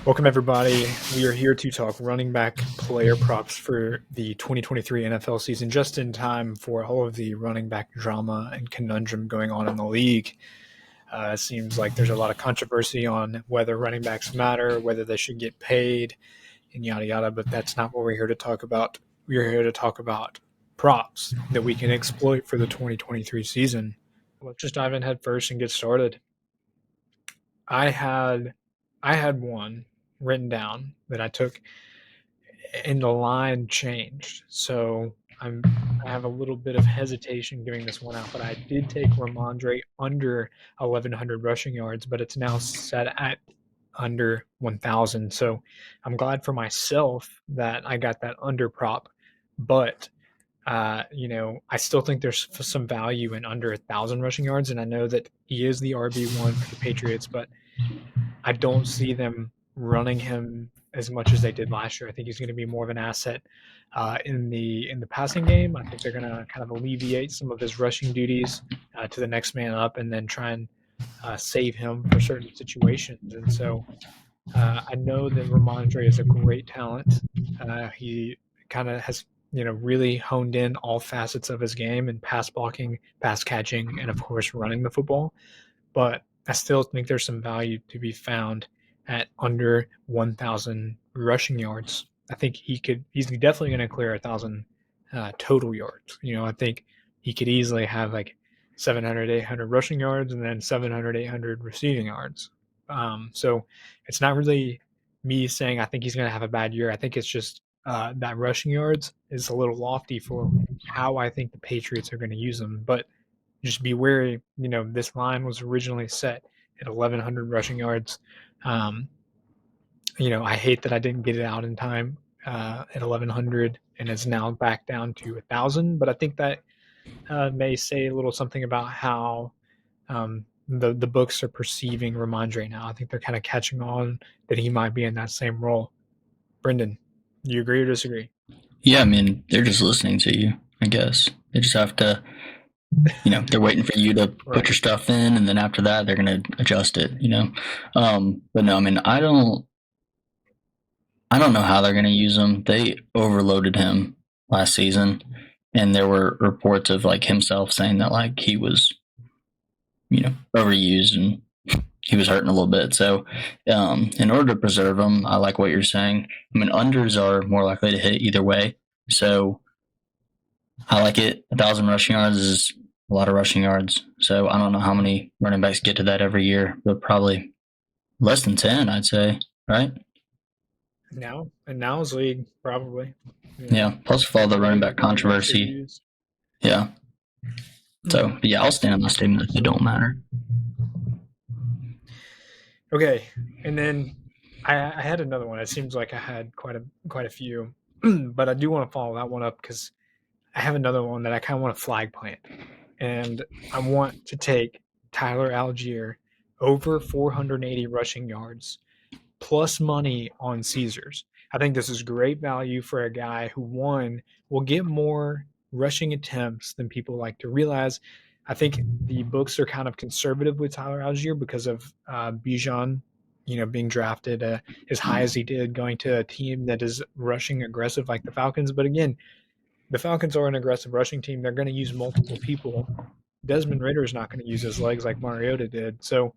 Welcome, everybody. We are here to talk running back player props for the 2023 NFL season, just in time for all of the running back drama and conundrum going on in the league. It seems like there's a lot of controversy on whether running backs matter, whether they should get paid, and yada yada, but that's not what we're here to talk about. We're here to talk about props that we can exploit for the 2023 season. Let's just dive in head first and get started. I had one written down that I took, and the line changed. So I have a little bit of hesitation giving this one out, but I did take Rhamondre under 1,100 rushing yards, but it's now set at under 1,000. So I'm glad for myself that I got that under prop, but I still think there's some value in under 1,000 rushing yards, and I know that he is the RB1 for the Patriots, but I don't see them running him as much as they did last year. I think he's going to be more of an asset in the passing game. I think they're going to kind of alleviate some of his rushing duties to the next man up, and then try and save him for certain situations. And so I know that Rhamondre is a great talent. He kind of has really honed in all facets of his game and pass blocking, pass catching, and of course running the football. But I still think there's some value to be found at under 1,000 rushing yards. I think he's definitely going to clear 1,000 total yards. I think he could easily have like 700, 800 rushing yards and then 700, 800 receiving yards. So it's not really me saying I think he's going to have a bad year. I think it's just that rushing yards is a little lofty for how I think the Patriots are going to use them. But just be wary, this line was originally set at 1,100 rushing yards. I hate that I didn't get it out in time at 1,100, and it's now back down to 1,000. But I think that may say a little something about how the books are perceiving Rhamondre now. I think they're kind of catching on that he might be in that same role. Brendan, do you agree or disagree? Yeah, I mean, they're just listening to you, I guess. They just have to, they're waiting for you to put your stuff in, and then after that, they're going to adjust it, But no, I mean, I don't know how they're going to use him. They overloaded him last season, and there were reports of, himself saying that, he was, overused and he was hurting a little bit. So in order to preserve him, I like what you're saying. I mean, unders are more likely to hit either way. So I like it. 1,000 rushing yards is a lot of rushing yards. So I don't know how many running backs get to that every year, but probably less than 10, I'd say, right? Now's league, probably. Yeah, plus with all the running back controversy. Yeah. So, yeah, I'll stand on my statement that they don't matter. Okay, and then I had another one. It seems like I had quite a few, but I do want to follow that one up because I have another one that I kind of want to flag plant, and I want to take Tyler Allgier over 480 rushing yards plus money on Caesars. I think this is great value for a guy who, one, will get more rushing attempts than people like to realize. I think the books are kind of conservative with Tyler Allgier because of Bijan, being drafted as high as he did, going to a team that is rushing aggressive like the Falcons. But again, the Falcons are an aggressive rushing team. They're going to use multiple people. Desmond Ridder is not going to use his legs like Mariota did. So,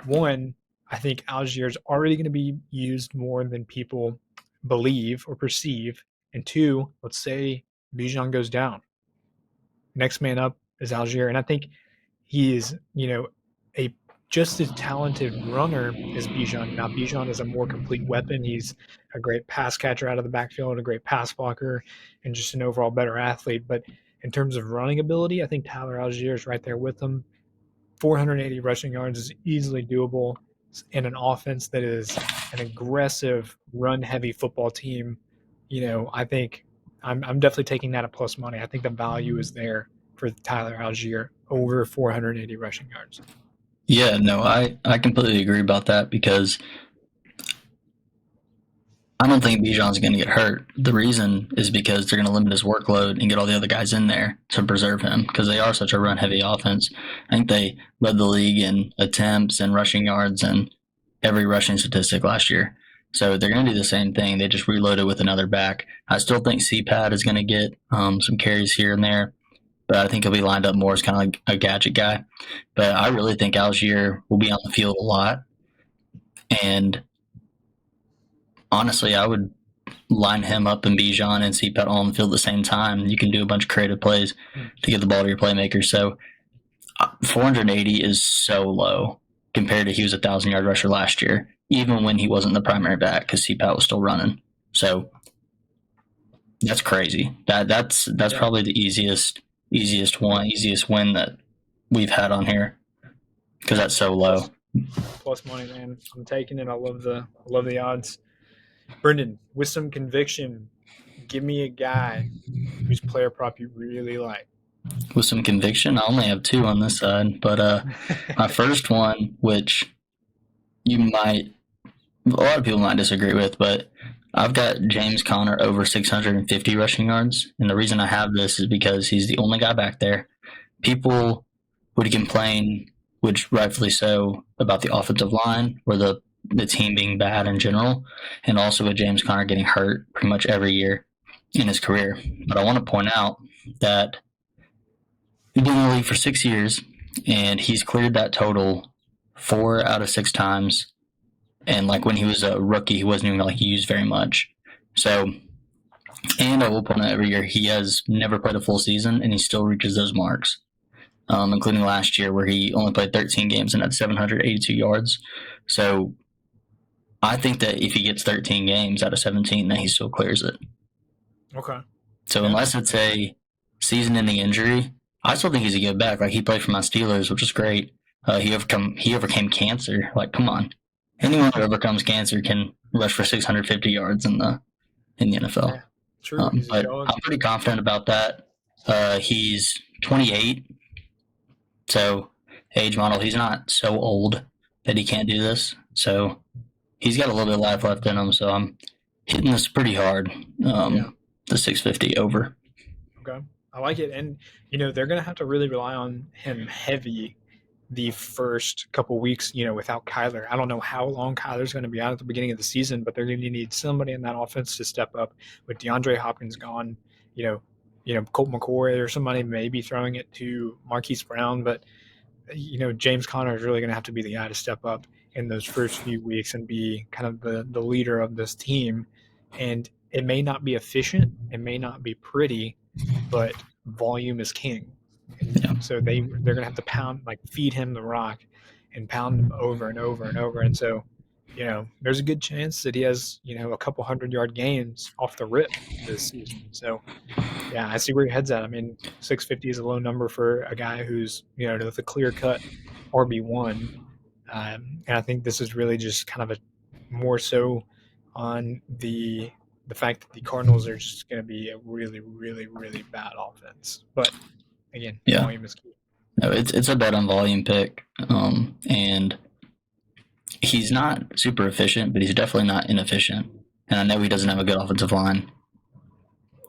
one, I think Allgier is already going to be used more than people believe or perceive. And two, let's say Bijan goes down. Next man up is Allgier. And I think he is, a just as talented runner as Bijan. Now, Bijan is a more complete weapon. He's a great pass catcher out of the backfield, a great pass blocker, and just an overall better athlete. But in terms of running ability, I think Tyler Allgier is right there with him. 480 rushing yards is easily doable in an offense that is an aggressive, run-heavy football team. I think I'm definitely taking that at plus money. I think the value is there for Tyler Allgier over 480 rushing yards. Yeah, no, I completely agree about that because I don't think Bijan's going to get hurt. The reason is because they're going to limit his workload and get all the other guys in there to preserve him because they are such a run-heavy offense. I think they led the league in attempts and rushing yards and every rushing statistic last year. So they're going to do the same thing. They just reloaded with another back. I still think CPAT is going to get some carries here and there, but I think he'll be lined up more as kind of like a gadget guy. But I really think Allgier will be on the field a lot. And honestly, I would line him up and Bijan and CPAT all on the field at the same time. You can do a bunch of creative plays to get the ball to your playmakers. So 480 is so low compared to he was a 1,000-yard rusher last year, even when he wasn't the primary back because CPAT was still running. So that's crazy. That's probably the easiest win that we've had on here because that's so low. Plus money, man. I'm taking it. I love the odds. Brendan, with some conviction, give me a guy whose player prop you really like. With some conviction, I only have two on this side, but my first one, which a lot of people might disagree with, but I've got James Conner over 650 rushing yards, and the reason I have this is because he's the only guy back there. People would complain, which rightfully so, about the offensive line or the team being bad in general, and also with James Conner getting hurt pretty much every year in his career. But I want to point out that he's been in the league for 6 years, and he's cleared that total 4 out of 6 times. And like when he was a rookie, he wasn't even like used very much. So, and I will point out every year he has never played a full season, and he still reaches those marks, including last year where he only played 13 games and had 782 yards. So, I think that if he gets 13 games out of 17, then he still clears it. Okay. So unless it's a season-ending injury, I still think he's a good back. Like he played for my Steelers, which is great. He overcame cancer. Like, come on. Anyone who overcomes cancer can rush for 650 yards in the NFL. Yeah, true. But I'm pretty confident about that. He's 28, so age model. He's not so old that he can't do this. So he's got a little bit of life left in him. So I'm hitting this pretty hard. The 650 over. Okay, I like it, and they're going to have to really rely on him heavy the first couple weeks, without Kyler. I don't know how long Kyler's going to be out at the beginning of the season, but they're going to need somebody in that offense to step up. With DeAndre Hopkins gone, Colt McCoy or somebody maybe throwing it to Marquise Brown, but James Conner is really going to have to be the guy to step up in those first few weeks and be kind of the leader of this team. And it may not be efficient, it may not be pretty, but volume is king. And so they're going to have to feed him the rock and pound him over and over and over. And so, there's a good chance that he has, a couple 100-yard games off the rip this season. So, yeah, I see where your head's at. I mean, 650 is a low number for a guy who's, the clear-cut RB1. And I think this is really just kind of a more so on the fact that the Cardinals are just going to be a really, really, really bad offense. But again, volume is key. No, it's a bet on volume pick, and he's not super efficient, but he's definitely not inefficient. And I know he doesn't have a good offensive line.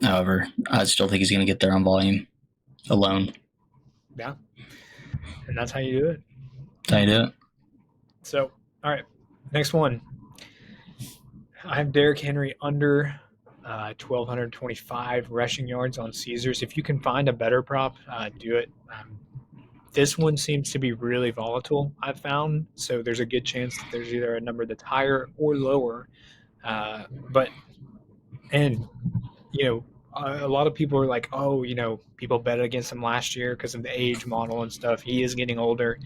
However, I still think he's going to get there on volume alone. Yeah, and that's how you do it. That's how you do it. So, all right, next one. I have Derrick Henry under 1,225 rushing yards on Caesars. If you can find a better prop, do it. This one seems to be really volatile, I've found. So there's a good chance that there's either a number that's higher or lower. A lot of people are like, people bet against him last year because of the age model and stuff. He is getting older.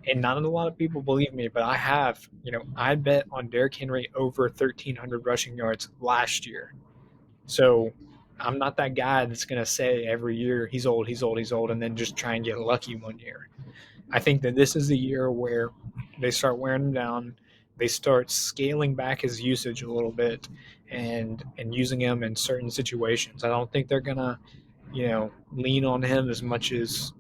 And not a lot of people believe me, but I have, I bet on Derrick Henry over 1,300 rushing yards last year. So I'm not that guy that's going to say every year he's old, and then just try and get lucky one year. I think that this is the year where they start wearing him down. They start scaling back his usage a little bit and using him in certain situations. I don't think they're going to, lean on him as much as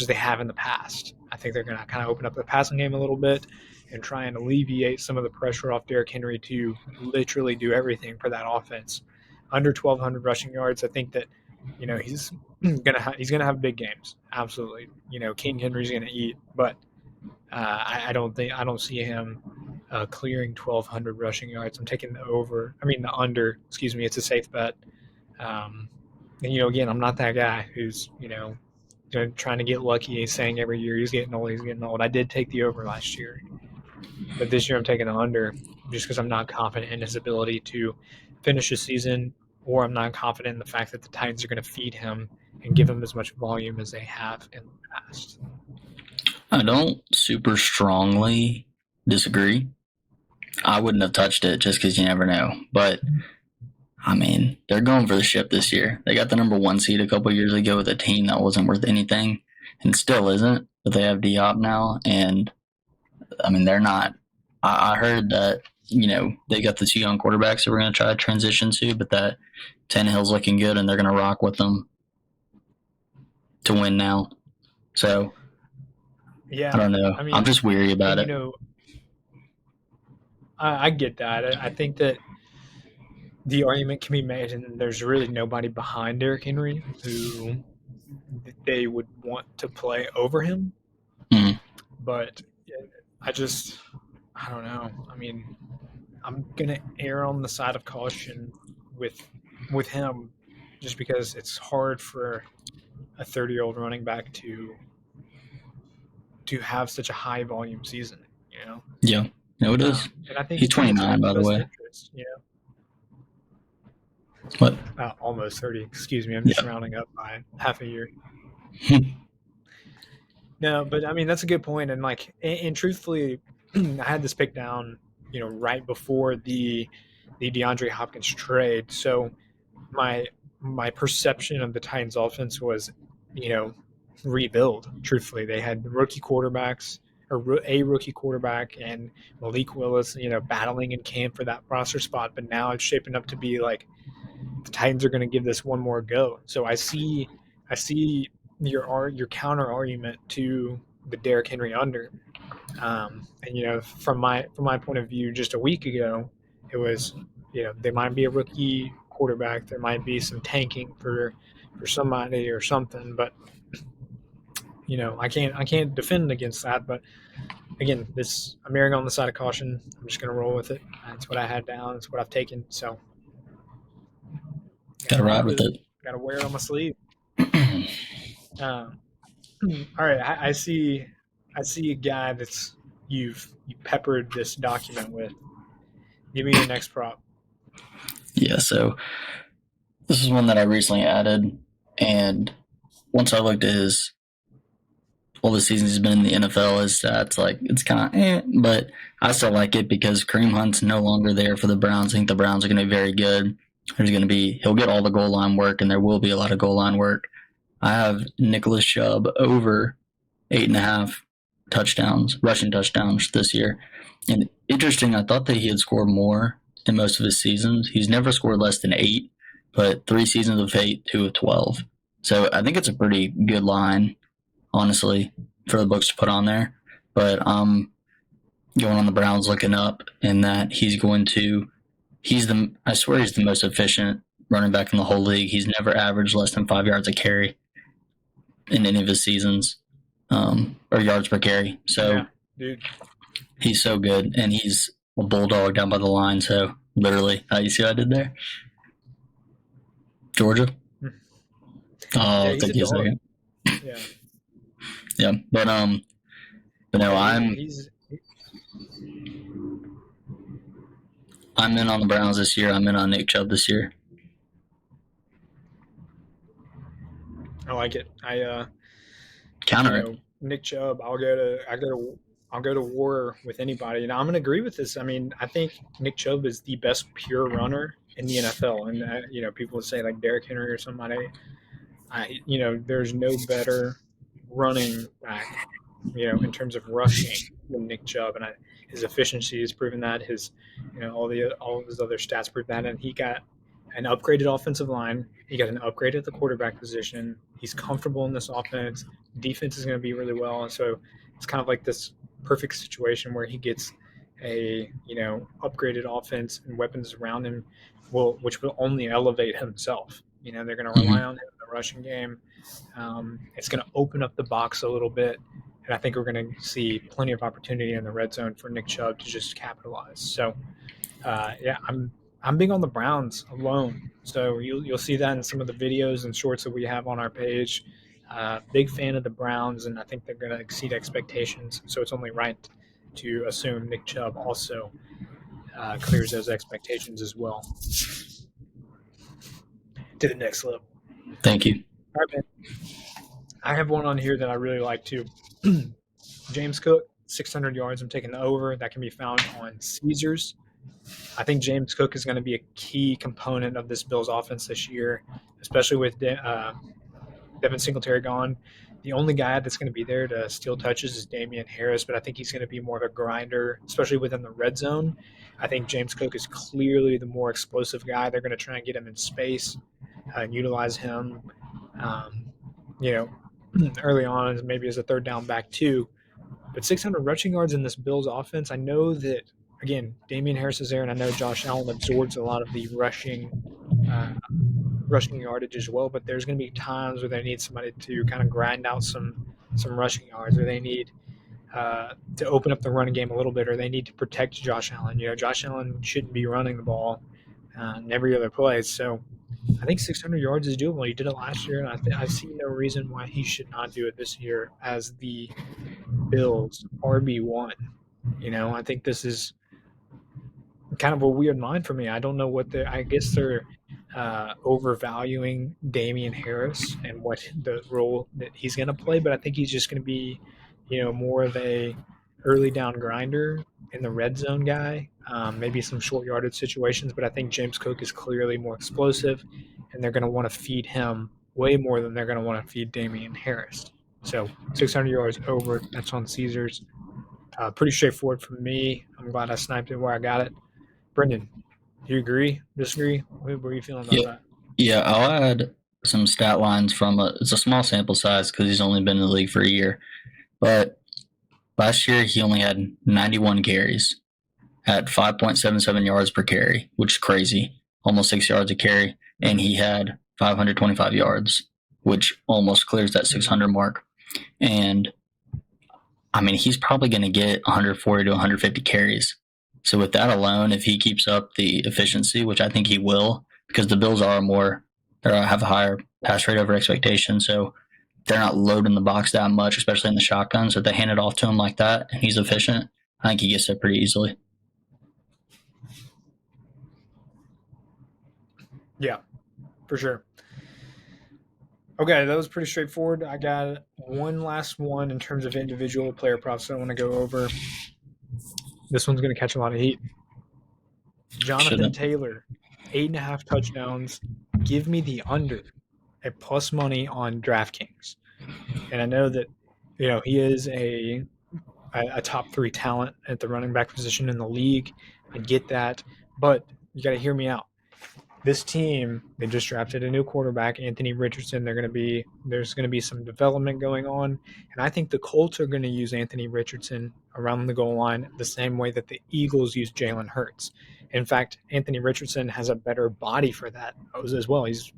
they have in the past. I think they're going to kind of open up the passing game a little bit and try and alleviate some of the pressure off Derrick Henry to literally do everything for that offense. Under 1,200 rushing yards, I think that he's gonna have big games. Absolutely, King Henry's gonna eat, but I don't see him clearing 1,200 rushing yards. I'm taking the under. Excuse me. It's a safe bet. And again, I'm not that guy who's trying to get lucky, saying every year he's getting old, he's getting old. I did take the over last year, but this year I'm taking the under just because I'm not confident in his ability to finish the season, or I'm not confident in the fact that the Titans are going to feed him and give him as much volume as they have in the past. I don't super strongly disagree. I wouldn't have touched it just because you never know. But, I mean, they're going for the ship this year. They got the number 1 seed a couple years ago with a team that wasn't worth anything and still isn't. But they have Diop now. And, I mean, they're not. I heard that, they got the 2 young quarterbacks that we're going to try to transition to, but that Tannehill's looking good and they're going to rock with them to win now. So, yeah, I don't know. I mean, I'm just weary about it. I get that. I think that the argument can be made, and there's really nobody behind Derrick Henry who they would want to play over him. Mm-hmm. But I don't know. I mean, I'm gonna err on the side of caution with him, just because it's hard for a 30-year-old running back to have such a high volume season. Yeah, no, it is. And I think he's 29, by the way. Interest, What? Almost 30. Excuse me. I'm just rounding up by half a year. No, but I mean that's a good point. And truthfully, I had this pick down, right before the DeAndre Hopkins trade. So my perception of the Titans offense was, rebuild. Truthfully, they had rookie quarterbacks, or a rookie quarterback, and Malik Willis, battling in camp for that roster spot. But now it's shaping up to be like the Titans are going to give this one more go. So I see your counter argument to the Derrick Henry under. And from my point of view, just a week ago, it was there might be a rookie quarterback, there might be some tanking for somebody or something, but I can't defend against that. But again, I'm erring on the side of caution. I'm just going to roll with it. That's what I had down. It's what I've taken. So gotta ride with it. Gotta wear it on my sleeve. All right, I see a guy that's you peppered this document with. Give me your next prop. Yeah, so this is one that I recently added, and once I looked at all the seasons he's been in the NFL, his stats, it's kind of but I still like it because Kareem Hunt's no longer there for the Browns. I think the Browns are going to be very good. He'll get all the goal line work, and there will be a lot of goal line work. I have Nicholas Chubb over 8.5 touchdowns, rushing touchdowns this year. And interesting, I thought that he had scored more in most of his seasons. He's never scored less than 8, but 3 seasons of 8, 2 of 12. So I think it's a pretty good line, honestly, for the books to put on there. But I'm going on the Browns looking up, and that I swear he's the most efficient running back in the whole league. He's never averaged less than 5 yards a carry in any of his seasons, or yards per carry. So yeah, dude, he's so good, and he's a bulldog down by the line. So literally, you see what I did there? Georgia. Oh, yeah, take you a second. Yeah. Yeah, but no, I'm in on the Browns this year. I'm in on Nick Chubb this year. I like it. Counter it. Nick Chubb. I'll go to war with anybody, and I'm going to agree with this. I mean, I think Nick Chubb is the best pure runner in the NFL, and people would say like Derrick Henry or somebody. There's no better running back, in terms of rushing than Nick Chubb, and his efficiency has proven that. His, all of his other stats prove that, and he got an upgraded offensive line. He got an upgrade at the quarterback position. He's comfortable in this offense. Defense is going to be really well, and so it's kind of like this perfect situation where he gets a upgraded offense and weapons around him, which will only elevate himself. They're going to rely on him in the rushing game. It's going to open up the box a little bit, And I think we're going to see plenty of opportunity in the red zone for Nick Chubb to just capitalize. So, yeah, I'm big on the Browns alone. So you'll see that in some of the videos and shorts that we have on our page. Big fan of the Browns, and I think they're going to exceed expectations. So it's only right to assume Nick Chubb also clears those expectations as well to the next level. Thank you. All right, man. I have one on here that I really like too. James Cook, 600 yards. I'm taking the over. That can be found on Caesars. I think James Cook is going to be a key component of this Bills offense this year, especially with Devin Singletary gone. The only guy that's going to be there to steal touches is Damian Harris, but I think he's going to be more of a grinder, especially within the red zone. I think James Cook is clearly the more explosive guy. They're going to try and get him in space and utilize him, you know, early on, maybe as a third down back too. But 600 rushing yards in this Bills offense, I know that, again, Damian Harris is there, and I know Josh Allen absorbs a lot of the rushing yardage as well, but there's going to be times where they need somebody to kind of grind out some rushing yards, or they need to open up the running game a little bit, or they need to protect Josh Allen. Josh Allen shouldn't be running the ball in every other play. So I think 600 yards is doable. He did it last year, and I see no reason why he should not do it this year as the Bills RB1. I think this is kind of a weird line for me. I don't know I guess they're overvaluing Damian Harris and what the role that he's going to play, but I think he's just going to be, more of a early down grinder in the red zone guy, maybe some short yardage situations, but I think James Cook is clearly more explosive, and they're going to want to feed him way more than they're going to want to feed Damian Harris. So 600 yards over, that's on Caesars. Pretty straightforward for me. I'm glad I sniped it where I got it. Brendan, do you agree? Disagree? What are you feeling about that? Yeah, I'll add some stat lines from it's a small sample size because he's only been in the league for a year. But last year he only had 91 carries at 5.77 yards per carry, which is crazy, almost 6 yards a carry. And he had 525 yards, which almost clears that 600 mark. And I mean, he's probably going to get 140 to 150 carries. So with that alone, if he keeps up the efficiency, which I think he will, because the Bills have a higher pass rate over expectation, so they're not loading the box that much, especially in the shotgun. So if they hand it off to him like that and he's efficient, I think he gets there pretty easily. Yeah, for sure. Okay, that was pretty straightforward. I got one last one in terms of individual player props that I want to go over. This one's going to catch a lot of heat. Johnathon Taylor, 8.5 touchdowns. Give me the under at plus money on DraftKings. And I know that, he is a top 3 talent at the running back position in the league. I get that. But you got to hear me out. This team, they just drafted a new quarterback, Anthony Richardson. There's going to be some development going on, and I think the Colts are going to use Anthony Richardson around the goal line the same way that the Eagles use Jalen Hurts. In fact, Anthony Richardson has a better body for that as well. He's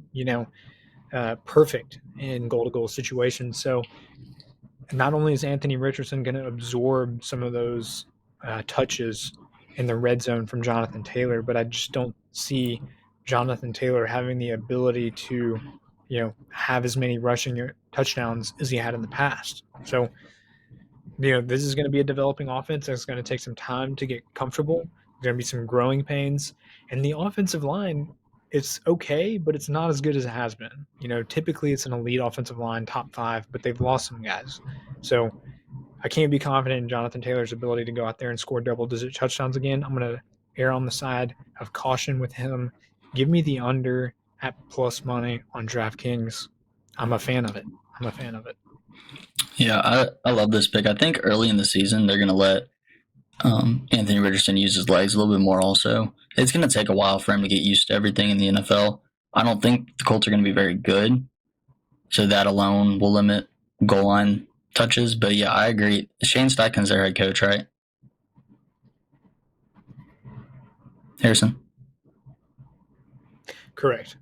perfect in goal-to-goal situations. So not only is Anthony Richardson going to absorb some of those touches in the red zone from Johnathon Taylor, but I just don't see Johnathon Taylor having the ability to, have as many rushing touchdowns as he had in the past. So, this is going to be a developing offense. It's going to take some time to get comfortable. There's going to be some growing pains. And the offensive line, it's okay, but it's not as good as it has been. Typically it's an elite offensive line, top 5, but they've lost some guys. So I can't be confident in Johnathon Taylor's ability to go out there and score double-digit touchdowns again. I'm going to err on the side of caution with him. Give me the under at plus money on DraftKings. I'm a fan of it. Yeah, I love this pick. I think early in the season they're going to let Anthony Richardson use his legs a little bit more also. It's going to take a while for him to get used to everything in the NFL. I don't think the Colts are going to be very good, so that alone will limit goal line touches. But yeah, I agree. Shane Steichen's their head coach, right? Harrison? Correct.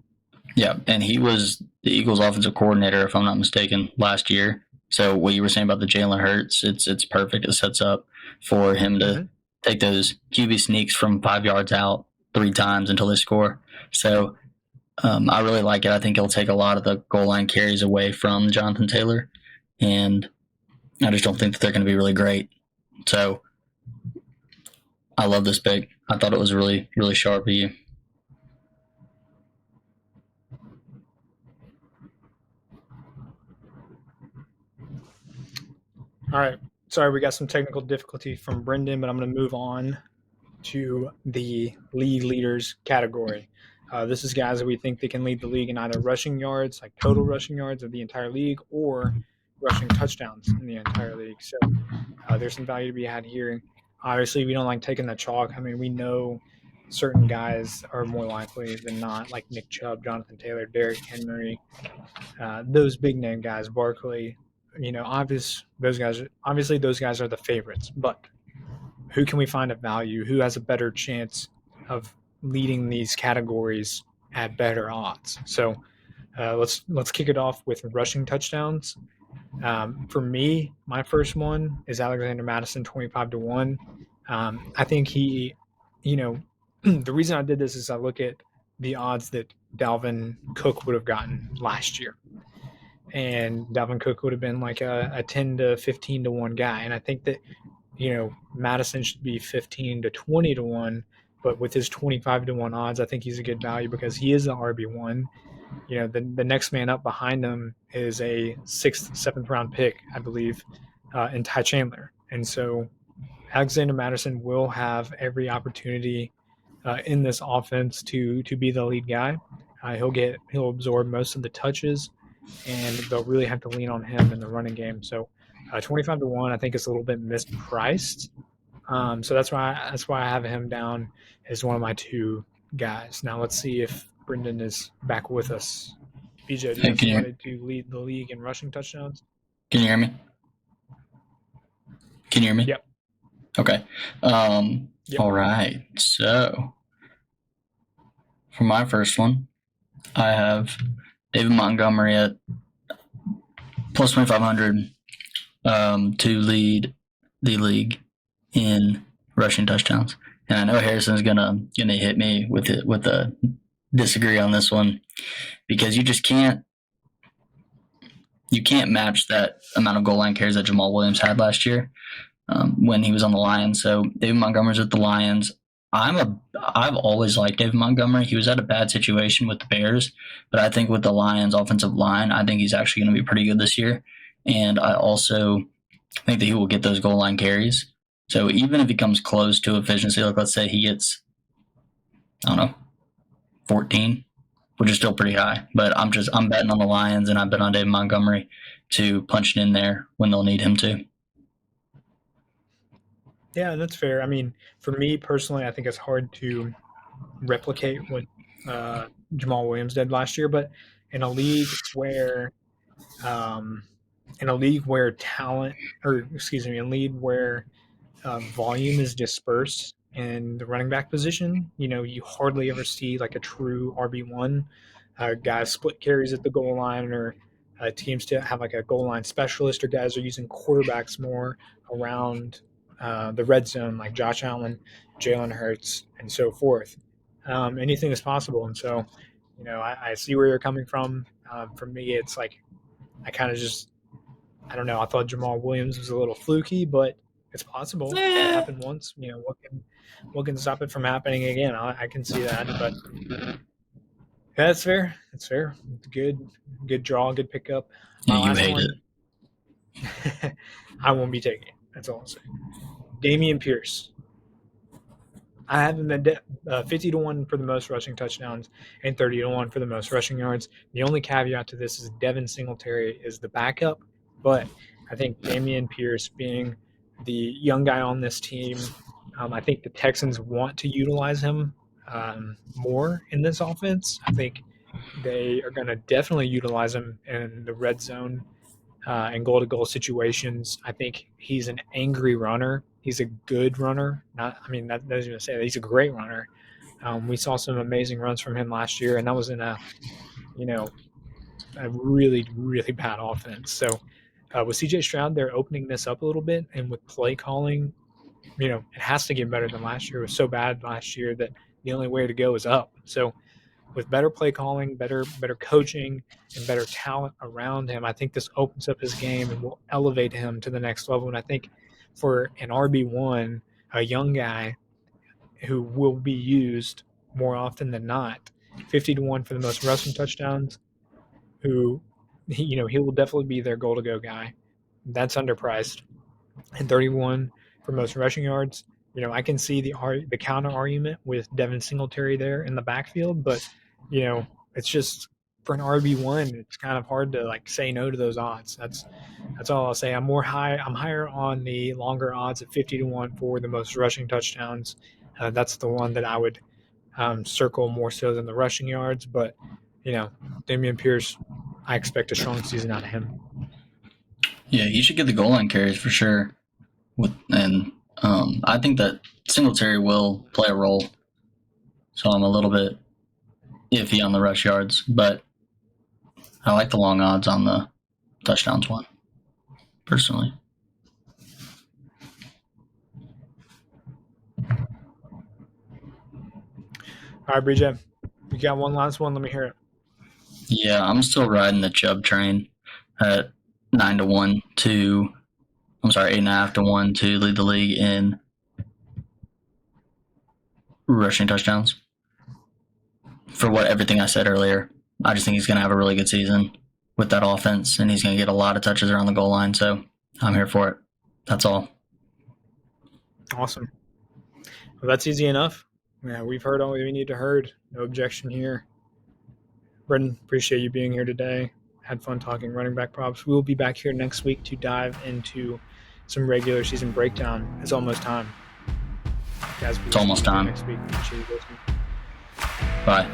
Yeah, and he was the Eagles' offensive coordinator, if I'm not mistaken, last year. So what you were saying about the Jalen Hurts, it's perfect. It sets up for him to take those QB sneaks from 5 yards out 3 times until they score. So I really like it. I think it'll take a lot of the goal line carries away from Johnathon Taylor, and I just don't think that they're going to be really great. So I love this pick. I thought it was really, really sharp of you. All right. Sorry, we got some technical difficulty from Brendan, but I'm going to move on to the league leaders category. This is guys that we think they can lead the league in either rushing yards, like total rushing yards of the entire league, or rushing touchdowns in the entire league. So there's some value to be had here. Obviously, we don't like taking the chalk. I mean, we know certain guys are more likely than not, like Nick Chubb, Johnathon Taylor, Derrick Henry, those big name guys, Barkley. Obviously those guys are the favorites, but who can we find at value? Who has a better chance of leading these categories at better odds? So let's kick it off with rushing touchdowns. For me, my first one is Alexander Madison, 25-1. I think he, the reason I did this is I look at the odds that Dalvin Cook would have gotten last year, and Dalvin Cook would have been like a 10 to 15 to 1 guy, and I think that Madison should be 15 to 20 to 1, but with his 25-1 odds, I think he's a good value because he is the RB1. The next man up behind him is a 6th, 7th round pick, I believe, in Ty Chandler. And so Alexander Madison will have every opportunity in this offense to be the lead guy. He'll absorb most of the touches, and they'll really have to lean on him in the running game. So 25-1, I think, is a little bit mispriced. So that's why I have him down as one of my 2 guys. Now let's see if Brendan is back with us. BJ, do you have somebody to lead the league in rushing touchdowns? Can you hear me? Can you hear me? Yep. Okay. Yep. All right. So for my first one, I have David Montgomery at plus 2,500 to lead the league in rushing touchdowns. And I know Harrison's gonna hit me with a disagree on this one, because you can't match that amount of goal line carries that Jamal Williams had last year when he was on the Lions. So David Montgomery's with the Lions. I've always liked David Montgomery. He was at a bad situation with the Bears, but I think with the Lions offensive line, I think he's actually going to be pretty good this year. And I also think that he will get those goal line carries. So even if he comes close to efficiency, like let's say he gets, 14, which is still pretty high. But I'm betting on the Lions, and I bet on David Montgomery to punch it in there when they'll need him to. Yeah, that's fair. I mean, for me personally, I think it's hard to replicate what Jamal Williams did last year. But in a league where talent, or excuse me, in a league where volume is dispersed in the running back position, you hardly ever see like a true RB1 guys split carries at the goal line, or teams to have like a goal line specialist, or guys are using quarterbacks more around the red zone, like Josh Allen, Jalen Hurts, and so forth. Anything is possible. And so, I see where you're coming from. For me, it's like I kind of just, I don't know. I thought Jamal Williams was a little fluky, but it's possible. It happened once. What can stop it from happening again? I can see that. But yeah, that's fair. That's fair. Good draw. Good pickup. Yeah, you hate it. I won't be taking it. That's all I'll say. Dameon Pierce. I have him at 50-1 for the most rushing touchdowns and 30-1 for the most rushing yards. The only caveat to this is Devin Singletary is the backup, but I think Dameon Pierce, being the young guy on this team, I think the Texans want to utilize him more in this offense. I think they are going to definitely utilize him in the red zone and goal-to-goal situations. I think he's an angry runner. He's a good runner. That doesn't even say that. He's a great runner. We saw some amazing runs from him last year, and that was in a really, really bad offense. So With CJ Stroud, they're opening this up a little bit, and with play calling, it has to get better than last year. It was so bad last year that the only way to go is up. So with better play calling, better coaching, and better talent around him, I think this opens up his game and will elevate him to the next level. And I think for an RB1, a young guy who will be used more often than not, 50-1 for the most rushing touchdowns, he will definitely be their goal to go guy. That's underpriced. And 31 for most rushing yards. I can see the counter argument with Devin Singletary there in the backfield, but it's just for an RB1, it's kind of hard to say no to those odds. That's all I'll say. I'm higher on the longer odds at 50-1 for the most rushing touchdowns. That's the one that I would circle more so than the rushing yards. But Dameon Pierce, I expect a strong season out of him. Yeah, he should get the goal line carries for sure. I think that Singletary will play a role. So I'm a little bit iffy on the rush yards, but I like the long odds on the touchdowns one, personally. All right, BJ, you got one last one. Let me hear it. Yeah, I'm still riding the Chubb train at 9-1 to, 8.5-1 to lead the league in rushing touchdowns. For everything I said earlier, I just think he's going to have a really good season with that offense, and he's going to get a lot of touches around the goal line. So I'm here for it. That's all. Awesome. Well, that's easy enough. Yeah, we've heard all we need to heard. No objection here. Brendan, appreciate you being here today. Had fun talking running back props. We will be back here next week to dive into some regular season breakdown. It's almost time. Guys, it's almost time. Next week. Bye.